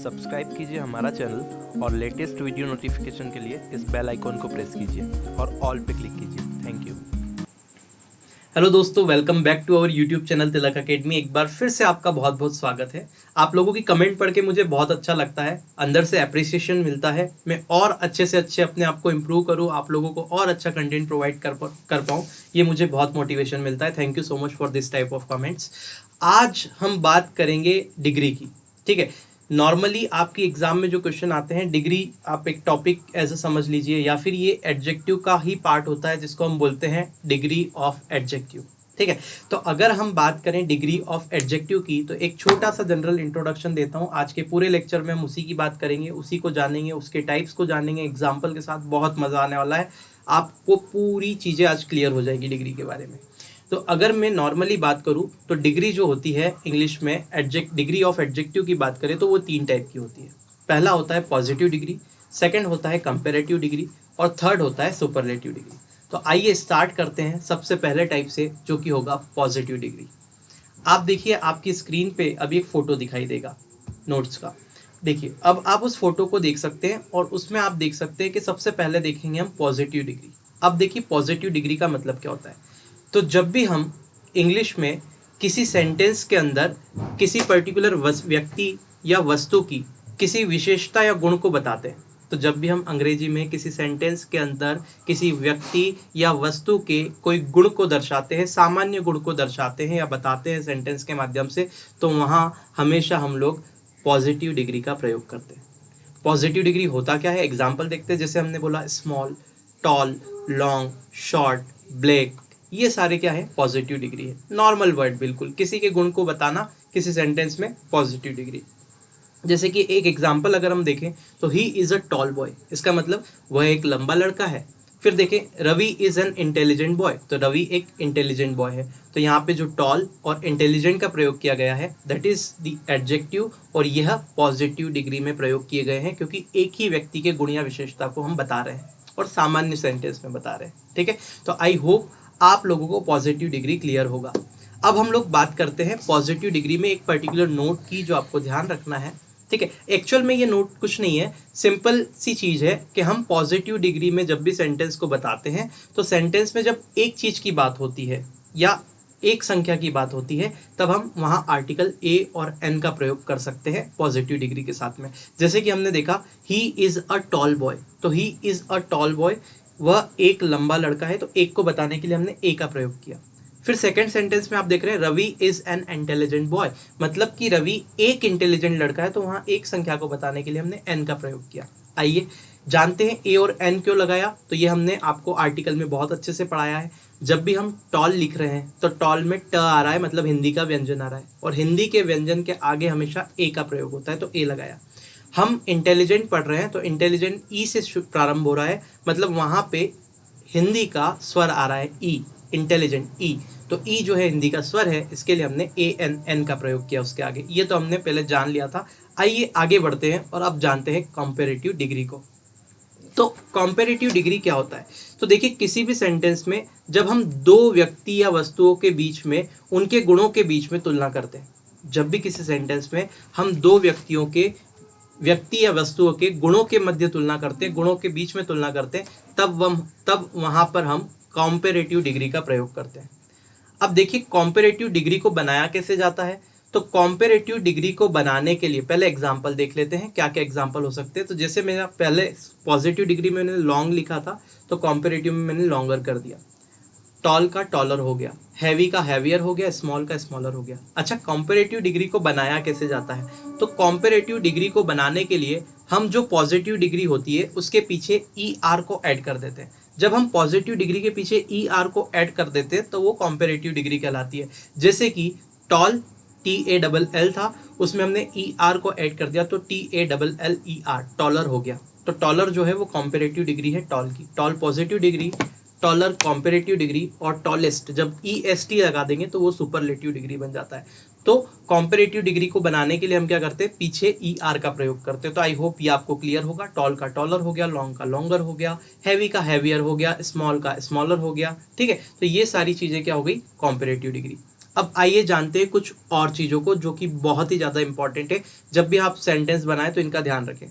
Subscribe कीजिए हमारा channel और लेटेस्ट वीडियो नोटिफिकेशन के लिए इस बेल आइकॉन को प्रेस कीजिए और ऑल पे क्लिक कीजिए। Thank you. हेलो दोस्तों, welcome back to our YouTube channel Tilak academy. एक बार फिर से आपका बहुत बहुत स्वागत है। आप लोगों की कमेंट पढ़ के मुझे बहुत अच्छा लगता है, अंदर से अप्रिसिएशन मिलता है। मैं और अच्छे से अच्छे अपने आप को इम्प्रूव करूँ, आप लोगों को और अच्छा कंटेंट प्रोवाइड कर पाऊँ, ये मुझे बहुत मोटिवेशन मिलता है। Thank you so much for this type of comments. आज हम बात करेंगे डिग्री की। ठीक है, नॉर्मली आपकी एग्जाम में जो क्वेश्चन आते हैं, डिग्री आप एक टॉपिक ऐसे समझ लीजिए, या फिर ये एडजेक्टिव का ही पार्ट होता है जिसको हम बोलते हैं डिग्री ऑफ एडजेक्टिव। ठीक है, तो अगर हम बात करें डिग्री ऑफ एडजेक्टिव की, तो एक छोटा सा जनरल इंट्रोडक्शन देता हूं। आज के पूरे लेक्चर में हम उसी की बात करेंगे, उसी को जानेंगे, उसके टाइप्स को जानेंगे एग्जाम्पल के साथ। बहुत मजा आने वाला है, आपको पूरी चीजें आज क्लियर हो जाएगी डिग्री के बारे में। तो अगर मैं नॉर्मली बात करूं तो डिग्री जो होती है इंग्लिश में डिग्री ऑफ एडजेक्टिव की बात करें तो वो 3 टाइप की होती है। पहला होता है पॉजिटिव डिग्री, सेकंड होता है कंपैरेटिव डिग्री और थर्ड होता है सुपरलेटिव डिग्री। तो आइए स्टार्ट करते हैं सबसे पहले टाइप से, जो कि होगा पॉजिटिव डिग्री। आप देखिए, आपकी स्क्रीन पे अभी एक फोटो दिखाई देगा नोट्स का। देखिए, अब आप उस फोटो को देख सकते हैं और उसमें आप देख सकते हैं कि सबसे पहले देखेंगे हम पॉजिटिव डिग्री। अब देखिए पॉजिटिव डिग्री का मतलब क्या होता है। तो जब भी हम इंग्लिश में किसी सेंटेंस के अंदर किसी पर्टिकुलर व्यक्ति या वस्तु की किसी विशेषता या गुण को बताते हैं, तो जब भी हम अंग्रेजी में किसी सेंटेंस के अंदर किसी व्यक्ति या वस्तु के कोई गुण को दर्शाते हैं, सामान्य गुण को दर्शाते हैं या बताते हैं सेंटेंस के माध्यम से, तो वहाँ हमेशा हम लोग पॉजिटिव डिग्री का प्रयोग करते हैं। पॉजिटिव डिग्री होता क्या है, एग्जाम्पल देखते हैं। जैसे हमने बोला small, tall, long, short, black, ये सारे क्या है, पॉजिटिव डिग्री है। नॉर्मल वर्ड, बिल्कुल किसी के गुण को बताना किसी सेंटेंस में, पॉजिटिव डिग्री। जैसे कि एक एग्जाम्पल अगर हम देखें तो he is a tall boy, इसका मतलब वह एक लंबा लड़का है। फिर देखें Ravi is an intelligent boy, तो रवि एक इंटेलिजेंट बॉय है। तो यहाँ पे जो टॉल और इंटेलिजेंट का प्रयोग किया गया है, दैट इज द एडजेक्टिव, और यह पॉजिटिव डिग्री में प्रयोग किए गए हैं, क्योंकि एक ही व्यक्ति के गुण या विशेषता को हम बता रहे हैं और सामान्य सेंटेंस में बता रहे हैं। ठीक है, तो आई होप आप लोगों को पॉजिटिव डिग्री क्लियर होगा। अब हम लोग बात करते हैं पॉजिटिव डिग्री में एक पर्टिकुलर नोट की, जो आपको ध्यान रखना है। ठीक है, एक्चुअल में ये नोट कुछ नहीं है, सिंपल सी चीज है कि हम पॉजिटिव डिग्री में जब भी सेंटेंस को बताते हैं, तो सेंटेंस में जब एक चीज की बात होती है या एक संख्या की बात होती है, तब हम वहां आर्टिकल ए और एन का प्रयोग कर सकते हैं पॉजिटिव डिग्री के साथ में। जैसे कि हमने देखा he is a tall boy, तो he is a tall boy, वह एक लंबा लड़का है, तो एक को बताने के लिए हमने ए का प्रयोग किया। फिर सेकंड सेंटेंस में आप देख रहे हैं Ravi is an intelligent boy, मतलब कि रवि एक इंटेलिजेंट लड़का है, तो वहां एक संख्या को बताने के लिए हमने एन का प्रयोग किया। आइए जानते हैं ए और एन क्यों लगाया। तो ये हमने आपको आर्टिकल में बहुत अच्छे से पढ़ाया है। जब भी हम टॉल लिख रहे हैं तो टॉल में ट आ रहा है, मतलब हिंदी का व्यंजन आ रहा है, और हिंदी के व्यंजन के आगे हमेशा ए का प्रयोग होता है, तो ए लगाया। हम इंटेलिजेंट पढ़ रहे हैं तो इंटेलिजेंट ई से प्रारंभ हो रहा है, मतलब वहां पे हिंदी का स्वर आ रहा है ई, इंटेलिजेंट ई, तो ई जो है हिंदी का स्वर है, इसके लिए हमने ए एन एन का प्रयोग किया उसके आगे। ये तो हमने पहले जान लिया था। आइए आगे बढ़ते हैं और अब जानते हैं कंपैरेटिव डिग्री को। तो कंपैरेटिव डिग्री क्या होता है। तो देखिए, किसी भी सेंटेंस में जब हम दो व्यक्ति या वस्तुओं के बीच में उनके गुणों के बीच में तुलना करते हैं, जब भी किसी सेंटेंस में हम दो व्यक्ति या वस्तुओं के गुणों के मध्य तुलना करते हैं, गुणों के बीच में तुलना करते हैं, तब वहां पर हम कंपैरेटिव डिग्री का प्रयोग करते हैं। अब देखिए कंपैरेटिव डिग्री को बनाया कैसे जाता है। तो कंपैरेटिव डिग्री को बनाने के लिए पहले एग्जांपल देख लेते हैं, क्या क्या एग्जांपल हो सकते हैं। तो जैसे मेरा पहले पॉजिटिव डिग्री में मैंने लॉन्ग लिखा था, तो कंपैरेटिव में मैंने लॉन्गर कर दिया। टॉल का टॉलर हो गया, हैवी का हैवियर हो गया, स्मॉल का स्मॉलर हो गया। अच्छा, कंपैरेटिव डिग्री को बनाया कैसे जाता है। तो कंपैरेटिव डिग्री को बनाने के लिए हम जो पॉजिटिव डिग्री होती है उसके पीछे ई आर को ऐड कर देते हैं। जब हम पॉजिटिव डिग्री के पीछे ई आर को ऐड कर देते हैं तो वो कंपैरेटिव डिग्री कहलाती है। जैसे कि टॉल TALL था, उसमें हमने ई आर को ऐड कर दिया, तो TALLER टॉलर हो गया। तो टॉलर जो है वो कंपैरेटिव डिग्री है टॉल की। Tall positive degree, taller comparative degree, और टॉलेस्ट जब EST लगा देंगे तो वो सुपरलेटिव डिग्री बन जाता है। तो कंपैरेटिव डिग्री को बनाने के लिए हम क्या करते हैं, पीछे ER का प्रयोग करते हैं। तो आई होप ये आपको क्लियर होगा। टॉल का टॉलर हो गया, लॉन्ग का लॉन्गर हो गया, हैवी का हैवियर हो गया, स्मॉल का स्मॉलर हो गया। ठीक है, तो ये सारी चीजें क्या हो गई, कंपैरेटिव डिग्री। अब आइए जानते हैं कुछ और चीज़ों को जो कि बहुत ही ज़्यादा इंपॉर्टेंट है। जब भी आप सेंटेंस बनाएं तो इनका ध्यान रखें।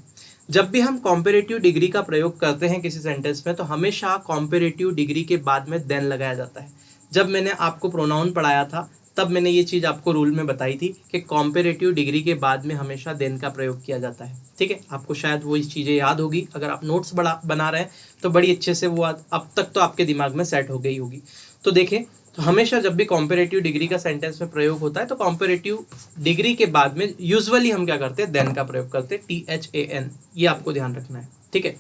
जब भी हम कॉम्पेरेटिव डिग्री का प्रयोग करते हैं किसी सेंटेंस में तो हमेशा कॉम्पेरेटिव डिग्री के बाद में देन लगाया जाता है। जब मैंने आपको प्रोनाउन पढ़ाया था तब मैंने ये चीज़ आपको रूल में बताई थी कि कॉम्पेरेटिव डिग्री के बाद में हमेशा देन का प्रयोग किया जाता है। ठीक है, आपको शायद वो चीज़ें याद होगी। अगर आप नोट्स बना रहे हैं तो बड़ी अच्छे से वो अब तक तो आपके दिमाग में सेट हो गई होगी। तो देखें, तो हमेशा जब भी कॉम्पेरेटिव डिग्री का सेंटेंस में प्रयोग होता है तो कॉम्पेरेटिव डिग्री के बाद में यूजुअली हम क्या करते हैं, देन का प्रयोग करते हैं, THAN। ये आपको ध्यान रखना है। ठीक है,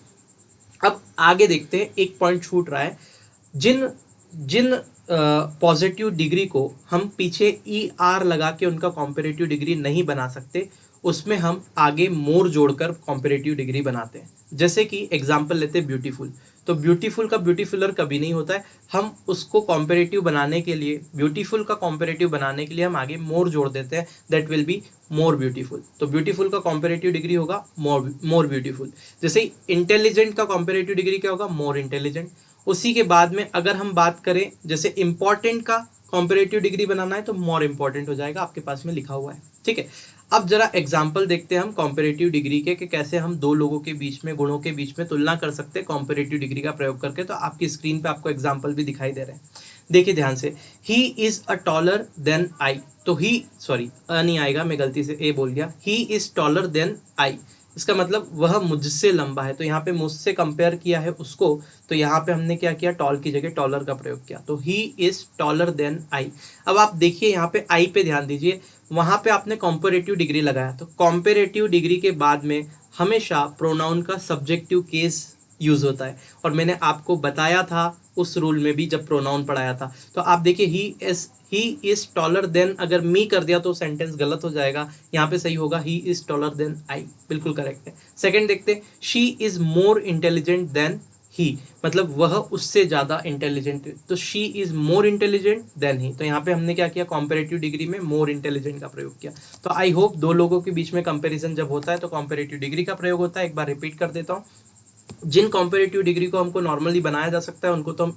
अब आगे देखते हैं, एक पॉइंट छूट रहा है। जिन जिन पॉजिटिव डिग्री को हम पीछे ER लगा के उनका कॉम्पेरेटिव डिग्री नहीं बना सकते, उसमें हम आगे मोर जोड़कर कॉम्पेरेटिव डिग्री बनाते हैं। जैसे कि एग्जाम्पल लेते हैं ब्यूटीफुल। तो ब्यूटीफुल का ब्यूटीफुलर कभी नहीं होता है। हम उसको कॉम्पेरेटिव बनाने के लिए, ब्यूटीफुल का कॉम्पेरेटिव बनाने के लिए हम आगे मोर जोड़ देते हैं, that will be more beautiful. तो ब्यूटीफुल का कॉम्पेरेटिव डिग्री होगा मोर ब्यूटीफुल। जैसे ही इंटेलिजेंट का कॉम्पेरेटिव डिग्री क्या होगा, मोर इंटेलिजेंट। उसी के बाद में अगर हम बात करें जैसे इंपॉर्टेंट का कॉम्पेरेटिव डिग्री बनाना है तो मोर इंपॉर्टेंट हो जाएगा, आपके पास में लिखा हुआ है। ठीक है, अब जरा एग्जाम्पल देखते हैं हम कॉम्पेरेटिव डिग्री के कि कैसे हम दो लोगों के बीच में, गुणों के बीच में तुलना कर सकते हैं कॉम्पेरेटिव डिग्री का प्रयोग करके। तो आपकी स्क्रीन पे आपको एग्जाम्पल भी दिखाई दे रहे हैं, देखिए ध्यान से। He is a taller than I. तो ही, सॉरी नहीं आएगा, मैं गलती से ए बोल गया। He is taller than I, इसका मतलब वह मुझसे लंबा है। तो यहाँ पे मुझसे कंपेयर किया है उसको, तो यहाँ पे हमने क्या किया, टॉल की जगह टॉलर का प्रयोग किया। तो he is taller than I. अब आप देखिए यहाँ पे आई पे ध्यान दीजिए, वहाँ पे आपने कॉम्पेरेटिव डिग्री लगाया। तो कॉम्पेरेटिव डिग्री के बाद में हमेशा प्रोनाउन का सब्जेक्टिव केस यूज होता है, और मैंने आपको बताया था उस रूल में भी जब प्रोनाउन पढ़ाया था। तो आप देखिए ही इज टॉलर देन, अगर मी कर दिया तो सेंटेंस गलत हो जाएगा। यहाँ पे सही होगा he is taller than I, बिल्कुल करेक्ट है। सेकंड देखते हैं, she is more intelligent than he, मतलब वह उससे ज्यादा इंटेलिजेंट है। तो she is more intelligent than he, तो यहाँ पे हमने क्या किया, कॉम्पेरेटिव डिग्री में मोर इंटेलिजेंट का प्रयोग किया। तो आई होप दो लोगों के बीच में कंपेरिजन जब होता है तो कॉम्पेरेटिव डिग्री का प्रयोग होता है। एक बार रिपीट कर देता हूँ, जिन कॉम्पेरेटिव डिग्री को हमको नॉर्मली बनाया जा सकता है उनको तो हम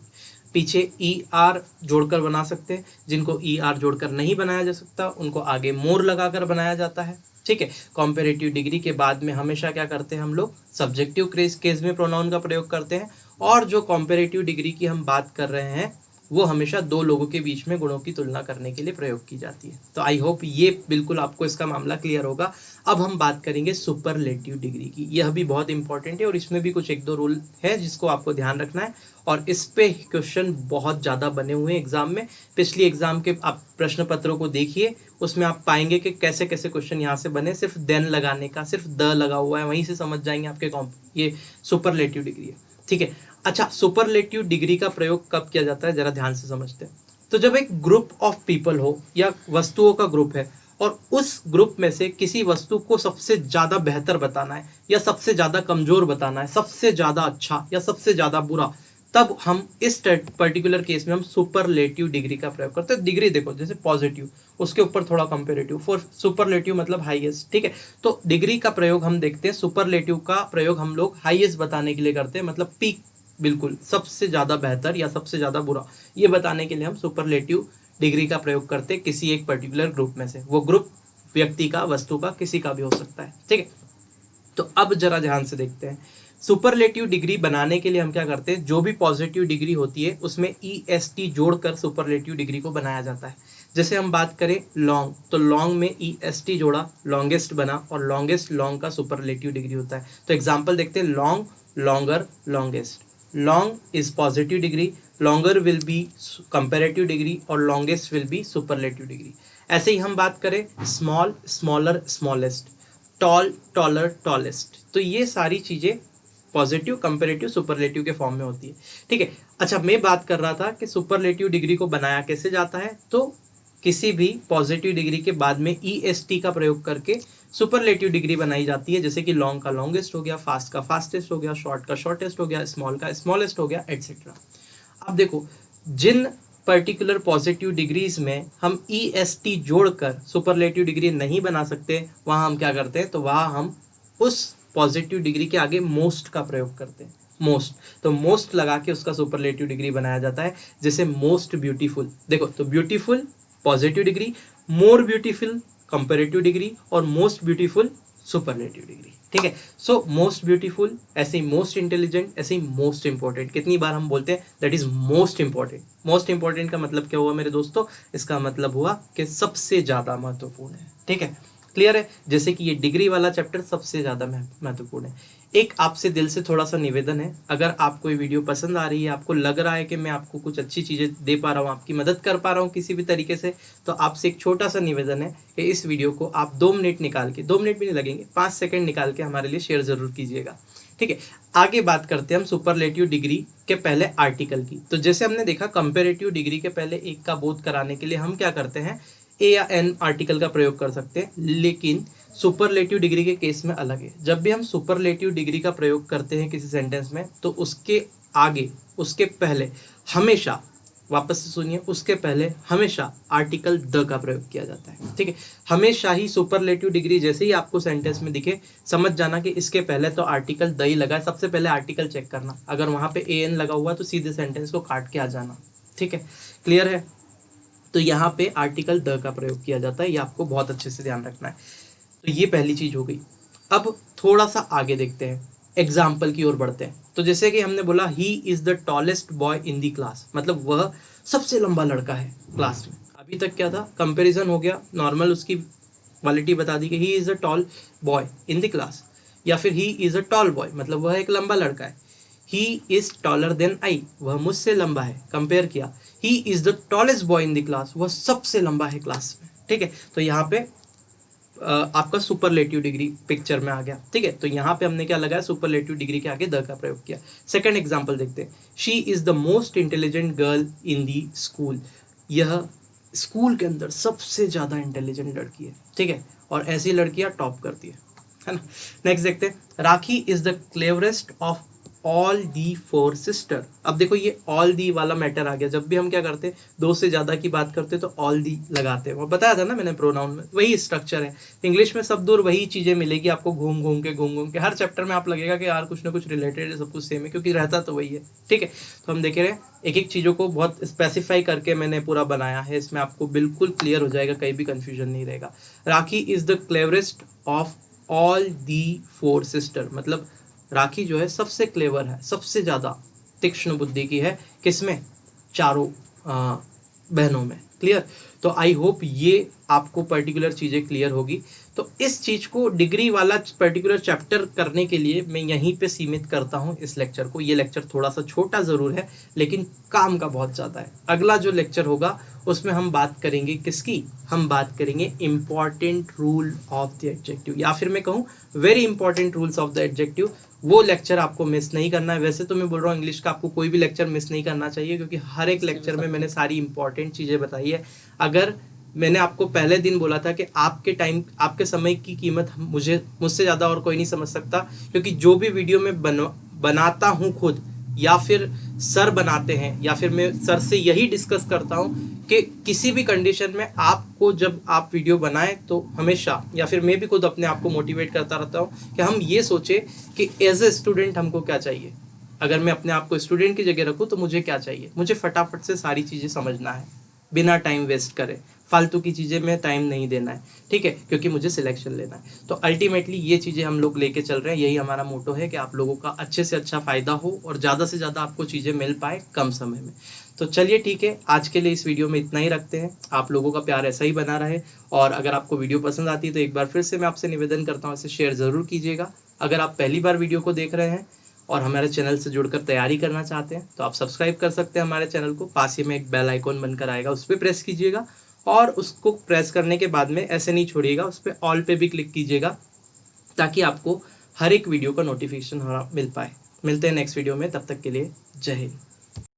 पीछे ER जोड़कर बना सकते हैं। जिनको ER जोड़कर नहीं बनाया जा सकता उनको आगे मोर लगाकर बनाया जाता है। ठीक है, कॉम्पेरेटिव डिग्री के बाद में हमेशा क्या करते हैं हम लोग, सब्जेक्टिव केस में प्रोनाउन का प्रयोग करते हैं। और जो कॉम्पेरेटिव डिग्री की हम बात कर रहे हैं वो हमेशा दो लोगों के बीच में गुणों की तुलना करने के लिए प्रयोग की जाती है। तो आई होप ये बिल्कुल आपको इसका मामला क्लियर होगा। अब हम बात करेंगे सुपरलेटिव डिग्री की। यह भी बहुत इंपॉर्टेंट है और इसमें भी कुछ एक दो रूल है जिसको आपको ध्यान रखना है, और इस पे क्वेश्चन बहुत ज़्यादा बने हुए हैं एग्जाम में। पिछली एग्जाम के आप प्रश्न पत्रों को देखिए, उसमें आप पाएंगे कि कैसे कैसे क्वेश्चन यहाँ से बने। सिर्फ देन लगाने का, सिर्फ द लगा हुआ है, वहीं से समझ जाएंगे आपके ये सुपरलेटिव डिग्री है। ठीक है, अच्छा, सुपरलेटिव डिग्री का प्रयोग कब किया जाता है, जरा ध्यान से समझते हैं। तो जब एक ग्रुप ऑफ पीपल हो या वस्तुओं का ग्रुप है और उस ग्रुप में से किसी वस्तु को सबसे ज्यादा बेहतर बताना है या सबसे ज्यादा कमजोर बताना है, सबसे ज्यादा अच्छा या सबसे ज्यादा बुरा, तब हम इस पर्टिकुलर केस में हम सुपरलेटिव डिग्री का प्रयोग करते हैं। डिग्री देखो, जैसे पॉजिटिव उसके ऊपर थोड़ा कंपेरेटिव, फॉर सुपरलेटिव मतलब हाईएस्ट। ठीक है, तो डिग्री का प्रयोग हम देखते हैं, सुपरलेटिव का प्रयोग हम लोग हाईएस्ट बताने के लिए करते हैं, मतलब पीक, बिल्कुल सबसे ज्यादा बेहतर या सबसे ज्यादा बुरा, ये बताने के लिए हम सुपरलेटिव डिग्री का प्रयोग करते हैं किसी एक पर्टिकुलर ग्रुप में से। वो ग्रुप व्यक्ति का, वस्तु का, किसी का भी हो सकता है। ठीक है, तो अब जरा ध्यान से देखते हैं, सुपरलेटिव डिग्री बनाने के लिए हम क्या करते हैं, जो भी पॉजिटिव डिग्री होती है उसमें EST जोड़कर सुपरलेटिव डिग्री को बनाया जाता है। जैसे हम बात करें लॉन्ग, तो लॉन्ग में EST जोड़ा, लॉन्गेस्ट बना, और लॉन्गेस्ट लॉन्ग का सुपरलेटिव डिग्री होता है। तो एग्जाम्पल देखते हैं, long, longer, longest. Long is positive degree, longer will be comparative degree, और longest will be superlative degree. ऐसे ही हम बात करें small, smaller, smallest, tall, taller, tallest, तो ये सारी चीजें पॉजिटिव, कंपेरेटिव, सुपरलेटिव के फॉर्म में होती है। ठीक है, अच्छा, मैं बात कर रहा था कि सुपरलेटिव डिग्री को बनाया कैसे जाता है। तो किसी भी पॉजिटिव डिग्री के बाद में EST का प्रयोग करके सुपरलेटिव डिग्री बनाई जाती है। जैसे कि लॉन्ग का लॉन्गेस्ट हो गया, फास्ट का फास्टेस्ट हो गया, शॉर्ट का शॉर्टेस्ट हो गया, स्मॉल का स्मॉलेस्ट हो गया, एटसेट्रा। अब देखो, जिन पर्टिकुलर पॉजिटिव डिग्रीज में हम EST जोड़कर सुपरलेटिव डिग्री नहीं बना सकते, वहां हम क्या करते हैं, तो वहां हम उस पॉजिटिव डिग्री के आगे मोस्ट का प्रयोग करते हैं। मोस्ट, तो मोस्ट लगा के उसका सुपरलेटिव डिग्री बनाया जाता है। जैसे मोस्ट ब्यूटीफुल, देखो तो beautiful positive degree, more beautiful comparative degree और मोस्ट ब्यूटीफुल सुपरलेटिव डिग्री। ठीक है, सो मोस्ट ब्यूटीफुल, ऐसे ही मोस्ट इंटेलिजेंट, ऐसे ही मोस्ट इंपॉर्टेंट। कितनी बार हम बोलते हैं that is most important. Most important का मतलब क्या हुआ मेरे दोस्तों? इसका मतलब हुआ कि सबसे ज्यादा महत्वपूर्ण है। ठीक है, क्लियर है? जैसे कि ये डिग्री वाला चैप्टर सबसे ज्यादा महत्वपूर्ण है। एक आपसे दिल से थोड़ा सा निवेदन है, अगर आपको ये वीडियो पसंद आ रही है, आपको लग रहा है कि मैं आपको कुछ अच्छी चीज़ें दे पा रहा हूँ, आपकी मदद कर पा रहा हूँ किसी भी तरीके से, तो आपसे एक छोटा सा निवेदन है कि इस वीडियो को आप 2 मिनट निकाल के, 2 मिनट भी नहीं लगेंगे, 5 सेकंड निकाल के हमारे लिए शेयर ज़रूर कीजिएगा। ठीक है, आगे बात करते हैं हम सुपरलेटिव डिग्री के पहले आर्टिकल की। तो जैसे हमने देखा कंपेरेटिव डिग्री के पहले एक का बोध कराने के लिए हम क्या करते हैं, ए या एन आर्टिकल का प्रयोग कर सकते हैं, लेकिन सुपरलेटिव डिग्री के केस में अलग है। जब भी हम सुपरलेटिव डिग्री का प्रयोग करते हैं किसी सेंटेंस में, तो उसके आगे, उसके पहले हमेशा, वापस से सुनिए, उसके पहले हमेशा आर्टिकल द का प्रयोग किया जाता है। ठीक है, हमेशा ही सुपरलेटिव डिग्री जैसे ही आपको सेंटेंस में दिखे, समझ जाना कि इसके पहले तो आर्टिकल द ही लगा है। सबसे पहले आर्टिकल चेक करना, अगर वहां पे ए एन लगा हुआ है तो सीधे सेंटेंस को काट के आ जाना। ठीक है, क्लियर है? तो यहाँ पे आर्टिकल द का प्रयोग किया जाता है, ये आपको बहुत अच्छे से ध्यान रखना है। तो ये पहली चीज हो गई। अब थोड़ा सा आगे देखते हैं, एग्जाम्पल की ओर बढ़ते हैं। तो जैसे कि हमने बोला ही is the tallest boy in the class, मतलब वह सबसे लंबा लड़का है क्लास में। अभी तक क्या था, कंपैरिजन हो गया, नॉर्मल उसकी क्वालिटी बता दी कि he is a tall boy in the class, या फिर he is a tall boy, मतलब वह एक लंबा लड़का है। He is taller than I, वह मुझसे लंबा है, कंपेयर किया। He is the tallest boy in the class, वह सबसे लंबा है क्लास में। ठीक है, तो यहाँ पे आपका सुपरलेटिव डिग्री पिक्चर में आ गया। ठीक है, तो यहाँ पे हमने क्या लगाया, सुपरलेटिव डिग्री के आगे द का प्रयोग किया। सेकंड एग्जांपल देखते हैं, she is the most intelligent girl in the school, यह स्कूल के अंदर सबसे ज्यादा इंटेलिजेंट लड़की है। ठीक है, और ऐसी लड़कियां टॉप करती है ना। नेक्स्ट देखते हैं, Rakhi is the cleverest of all the 4 sister. अब देखो ये ऑल दी वाला मैटर आ गया। जब भी हम क्या करते, 2 से ज्यादा की बात करते तो ऑल दी लगाते हैं, वो बताया था ना मैंने प्रोनाउन में, वही स्ट्रक्चर है। इंग्लिश में शब्द और वही चीजें मिलेगी आपको, घूम घूम के हर चैप्टर में आप लगेगा कि यार कुछ ना कुछ रिलेटेड है, सब कुछ सेम है, क्योंकि रहता तो वही है। ठीक है, तो हम देख रहे हैं एक एक चीजों को बहुत स्पेसिफाई करके मैंने पूरा बनाया है, इसमें आपको बिल्कुल क्लियर हो जाएगा, कहीं भी कंफ्यूजन नहीं रहेगा। Rakhi is the cleverest of all the 4 sister, मतलब राखी जो है सबसे क्लेवर है, सबसे ज्यादा तीक्ष्ण बुद्धि की है, किसमें, चारों बहनों में। क्लियर? तो आई होप ये आपको पर्टिकुलर चीजें क्लियर होगी। तो इस चीज को डिग्री वाला पर्टिकुलर चैप्टर करने के लिए मैं यहीं पे सीमित करता हूं इस लेक्चर को। ये लेक्चर थोड़ा सा छोटा जरूर है, लेकिन काम का बहुत ज्यादा है। अगला जो लेक्चर होगा उसमें हम बात करेंगे किसकी, हम बात करेंगे important rule of the adjective, या फिर मैं कहूँ very important rules of the adjective. वो लेक्चर आपको मिस नहीं करना है। वैसे तो मैं बोल रहा हूँ इंग्लिश का आपको कोई भी लेक्चर मिस नहीं करना चाहिए, क्योंकि हर एक लेक्चर में मैंने सारी इंपॉर्टेंट चीजें बताई है। अगर मैंने आपको पहले दिन बोला था कि आपके टाइम, आपके समय की कीमत मुझसे ज्यादा और कोई नहीं समझ सकता, क्योंकि जो भी वीडियो में बनाता हूँ खुद, या फिर सर बनाते हैं, या फिर मैं सर से यही डिस्कस करता हूँ कि किसी भी कंडीशन में आपको जब आप वीडियो बनाएं तो हमेशा, या फिर मैं भी खुद अपने आप को मोटिवेट करता रहता हूँ कि हम ये सोचे कि एज ए स्टूडेंट हमको क्या चाहिए। अगर मैं अपने आप को स्टूडेंट की जगह रखूँ तो मुझे क्या चाहिए, मुझे फटाफट से सारी चीज़ें समझना है, बिना टाइम वेस्ट करे, फालतू की चीज़ें में टाइम नहीं देना है। ठीक है, क्योंकि मुझे सिलेक्शन लेना है। तो अल्टीमेटली ये चीज़ें हम लोग लेके चल रहे हैं, यही हमारा मोटो है कि आप लोगों का अच्छे से अच्छा फ़ायदा हो और ज़्यादा से ज़्यादा आपको चीज़ें मिल पाए कम समय में। तो चलिए ठीक है, आज के लिए इस वीडियो में इतना ही रखते हैं। आप लोगों का प्यार ऐसा ही बना रहे, और अगर आपको वीडियो पसंद आती है तो एक बार फिर से मैं आपसे निवेदन करता हूँ, इसे शेयर ज़रूर कीजिएगा। अगर आप पहली बार वीडियो को देख रहे हैं और हमारे चैनल से जुड़कर तैयारी करना चाहते हैं तो आप सब्सक्राइब कर सकते हैं हमारे चैनल को। पास ही में एक बेल आइकॉन बनकर आएगा, उस पर प्रेस कीजिएगा, और उसको प्रेस करने के बाद में ऐसे नहीं छोड़िएगा, उस पर ऑल पे भी क्लिक कीजिएगा, ताकि आपको हर एक वीडियो का नोटिफिकेशन मिल पाए। मिलते हैं नेक्स्ट वीडियो में, तब तक के लिए जय हिंद।